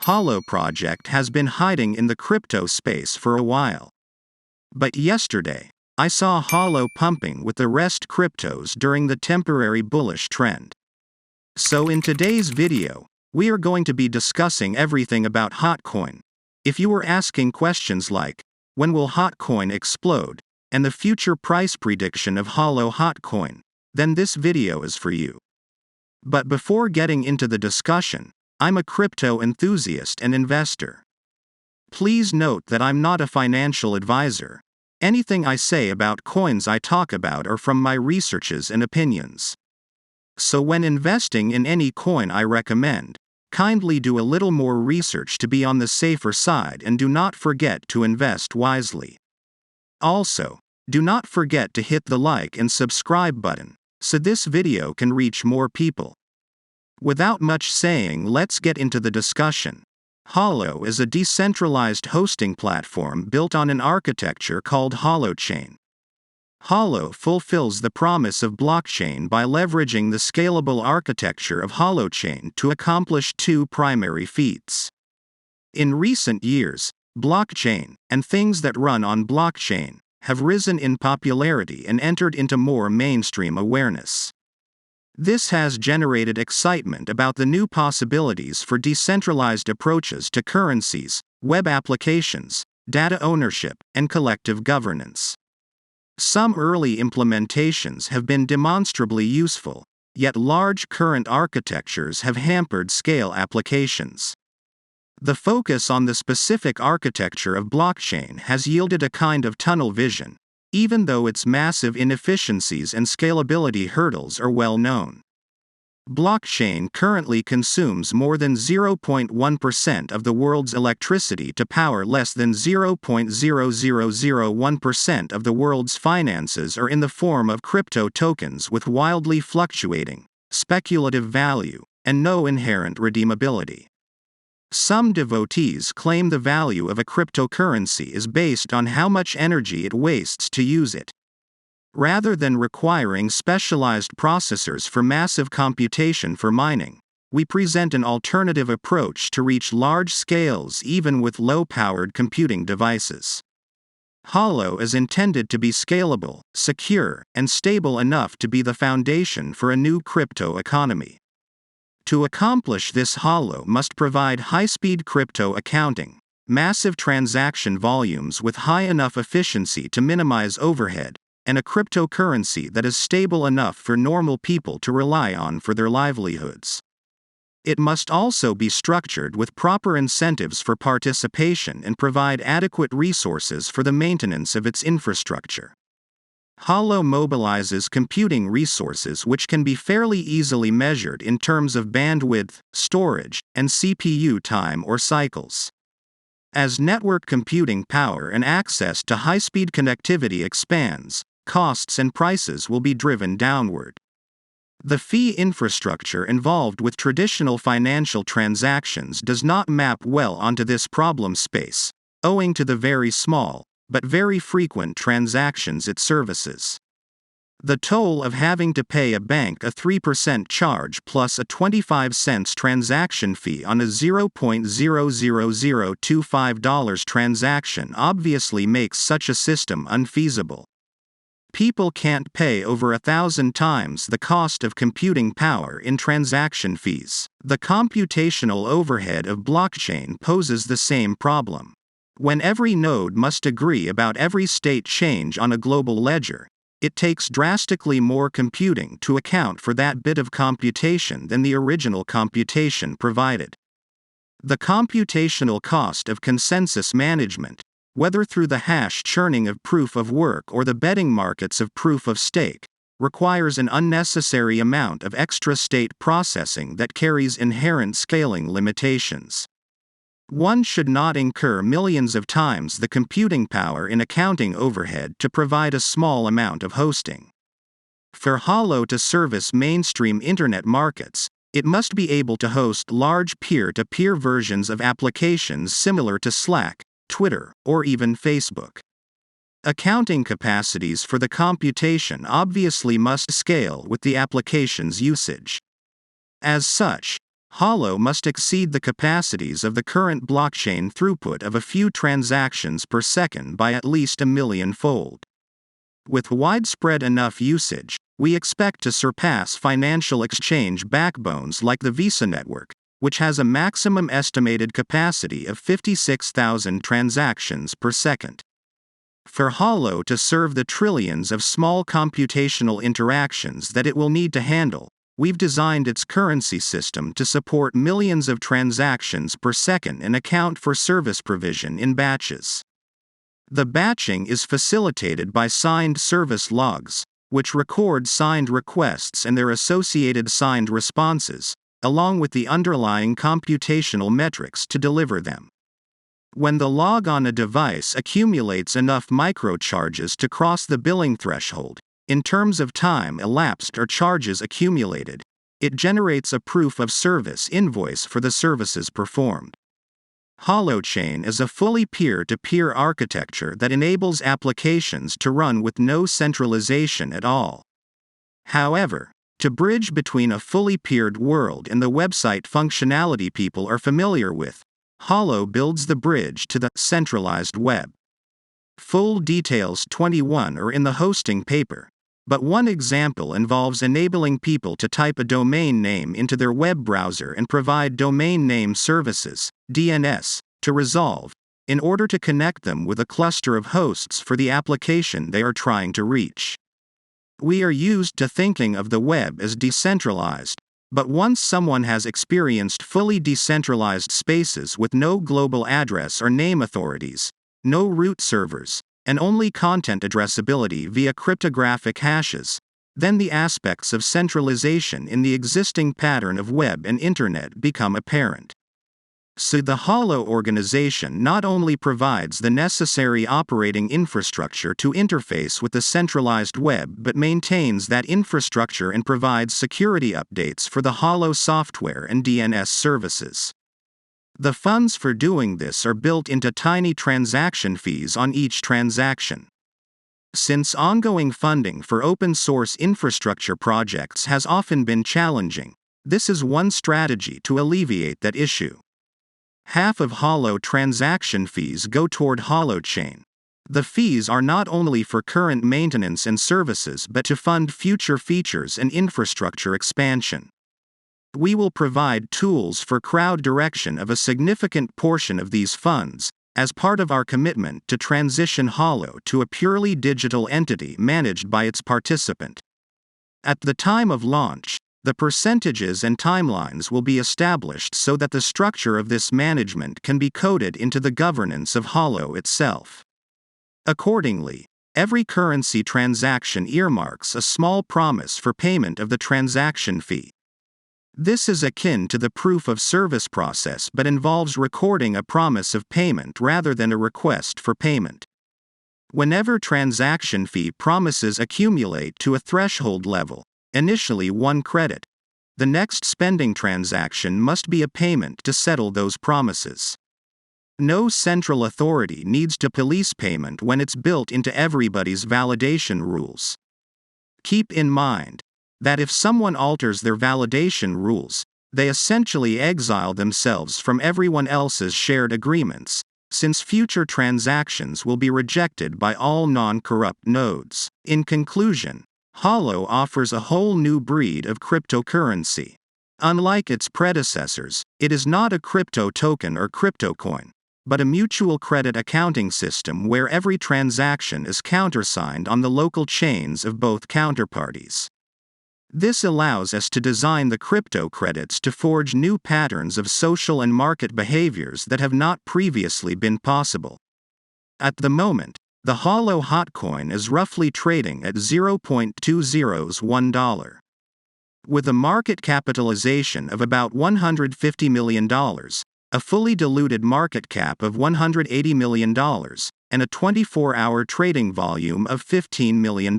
Holo project has been hiding in the crypto space for a while. But yesterday, I saw Holo pumping with the rest cryptos during the temporary bullish trend. So in today's video, we are going to be discussing everything about Hotcoin. If you were asking questions like, when will Hotcoin explode, and the future price prediction of Holo Hotcoin, then this video is for you. But before getting into the discussion, I'm a crypto enthusiast and investor. Please note that I'm not a financial advisor. Anything I say about coins I talk about are from my researches and opinions. So when investing in any coin I recommend, kindly do a little more research to be on the safer side and do not forget to invest wisely. Also, do not forget to hit the like and subscribe button, so this video can reach more people. Without much saying, let's get into the discussion. Holo is a decentralized hosting platform built on an architecture called Holochain. Holo fulfills the promise of blockchain by leveraging the scalable architecture of Holochain to accomplish two primary feats. In recent years, blockchain, and things that run on blockchain, have risen in popularity and entered into more mainstream awareness. This has generated excitement about the new possibilities for decentralized approaches to currencies, web applications, data ownership, and collective governance. Some early implementations have been demonstrably useful, yet large current architectures have hampered scale applications. The focus on the specific architecture of blockchain has yielded a kind of tunnel vision, even though its massive inefficiencies and scalability hurdles are well known. Blockchain currently consumes more than 0.1% of the world's electricity to power less than 0.0001% of the world's finances are in the form of crypto tokens with wildly fluctuating, speculative value, and no inherent redeemability. Some devotees claim the value of a cryptocurrency is based on how much energy it wastes to use it. Rather than requiring specialized processors for massive computation for mining, we present an alternative approach to reach large scales even with low-powered computing devices. Holo is intended to be scalable, secure, and stable enough to be the foundation for a new crypto economy. To accomplish this, Holo must provide high-speed crypto accounting, massive transaction volumes with high enough efficiency to minimize overhead, and a cryptocurrency that is stable enough for normal people to rely on for their livelihoods. It must also be structured with proper incentives for participation and provide adequate resources for the maintenance of its infrastructure. Holo mobilizes computing resources which can be fairly easily measured in terms of bandwidth, storage, and CPU time or cycles. As network computing power and access to high-speed connectivity expands, costs and prices will be driven downward. The fee infrastructure involved with traditional financial transactions does not map well onto this problem space, owing to the very small, but very frequent transactions it services. The toll of having to pay a bank a 3% charge plus a 25 cents transaction fee on a $0.00025 transaction obviously makes such a system unfeasible. People can't pay over 1,000 times the cost of computing power in transaction fees. The computational overhead of blockchain poses the same problem. When every node must agree about every state change on a global ledger, it takes drastically more computing to account for that bit of computation than the original computation provided. The computational cost of consensus management, whether through the hash churning of proof of work or the betting markets of proof of stake, requires an unnecessary amount of extra state processing that carries inherent scaling limitations. One should not incur millions of times the computing power in accounting overhead to provide a small amount of hosting. For Holo to service mainstream internet markets, it must be able to host large peer-to-peer versions of applications similar to Slack, Twitter, or even Facebook. Accounting capacities for the computation obviously must scale with the application's usage. As such, Holo must exceed the capacities of the current blockchain throughput of a few transactions per second by at least a million-fold. With widespread enough usage, we expect to surpass financial exchange backbones like the Visa network, which has a maximum estimated capacity of 56,000 transactions per second. For Holo to serve the trillions of small computational interactions that it will need to handle, we've designed its currency system to support millions of transactions per second and account for service provision in batches. The batching is facilitated by signed service logs, which record signed requests and their associated signed responses, along with the underlying computational metrics to deliver them. When the log on a device accumulates enough microcharges to cross the billing threshold, in terms of time elapsed or charges accumulated, it generates a proof of service invoice for the services performed. Holochain is a fully peer-to-peer architecture that enables applications to run with no centralization at all. However, to bridge between a fully peered world and the website functionality people are familiar with, Holo builds the bridge to the centralized web. Full details 21 are in the hosting paper, but one example involves enabling people to type a domain name into their web browser and provide domain name services, DNS, to resolve, in order to connect them with a cluster of hosts for the application they are trying to reach. We are used to thinking of the web as decentralized, but once someone has experienced fully decentralized spaces with no global address or name authorities, no root servers, and only content addressability via cryptographic hashes, then the aspects of centralization in the existing pattern of web and internet become apparent. So the Holo organization not only provides the necessary operating infrastructure to interface with the centralized web but maintains that infrastructure and provides security updates for the Holo software and DNS services. The funds for doing this are built into tiny transaction fees on each transaction. Since ongoing funding for open-source infrastructure projects has often been challenging, this is one strategy to alleviate that issue. Half of Holo transaction fees go toward Holochain. The fees are not only for current maintenance and services but to fund future features and infrastructure expansion. We will provide tools for crowd direction of a significant portion of these funds, as part of our commitment to transition Holo to a purely digital entity managed by its participant. At the time of launch, the percentages and timelines will be established so that the structure of this management can be coded into the governance of Holo itself. Accordingly, every currency transaction earmarks a small promise for payment of the transaction fee. This is akin to the proof of service process but involves recording a promise of payment rather than a request for payment. Whenever transaction fee promises accumulate to a threshold level, initially 1 credit, the next spending transaction must be a payment to settle those promises. No central authority needs to police payment when it's built into everybody's validation rules. Keep in mind that if someone alters their validation rules, they essentially exile themselves from everyone else's shared agreements, since future transactions will be rejected by all non-corrupt nodes. In conclusion, Holo offers a whole new breed of cryptocurrency. Unlike its predecessors, it is not a crypto token or crypto coin, but a mutual credit accounting system where every transaction is countersigned on the local chains of both counterparties. This allows us to design the crypto credits to forge new patterns of social and market behaviors that have not previously been possible. At the moment, the Holo hotcoin is roughly trading at $0.201. With a market capitalization of about $150 million, a fully diluted market cap of $180 million, and a 24-hour trading volume of $15 million.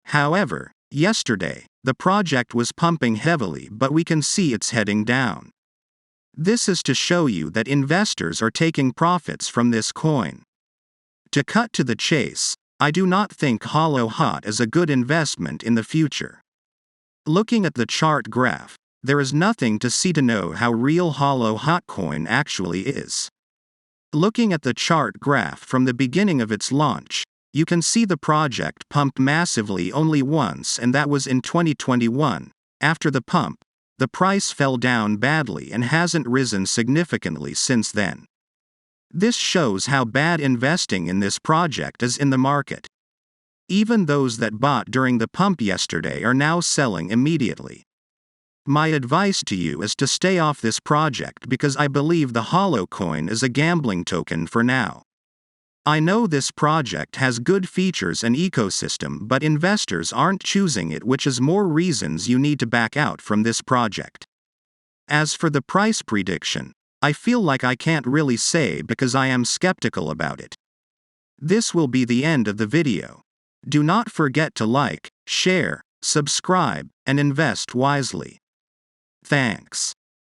However, yesterday, the project was pumping heavily, but we can see it's heading down. This is to show you that investors are taking profits from this coin. To cut to the chase, I do not think Holo Hot is a good investment in the future. Looking at the chart graph, there is nothing to see to know how real Holochain actually is. Looking at the chart graph from the beginning of its launch, you can see the project pumped massively only once, and that was in 2021. After the pump, the price fell down badly and hasn't risen significantly since then. This shows how bad investing in this project is in the market. Even those that bought during the pump yesterday are now selling immediately. My advice to you is to stay off this project because I believe the Holochain is a gambling token for now. I know this project has good features and ecosystem, but investors aren't choosing it, which is more reasons you need to back out from this project. As for the price prediction, I feel like I can't really say because I am skeptical about it. This will be the end of the video. Do not forget to like, share, subscribe, and invest wisely. Thanks.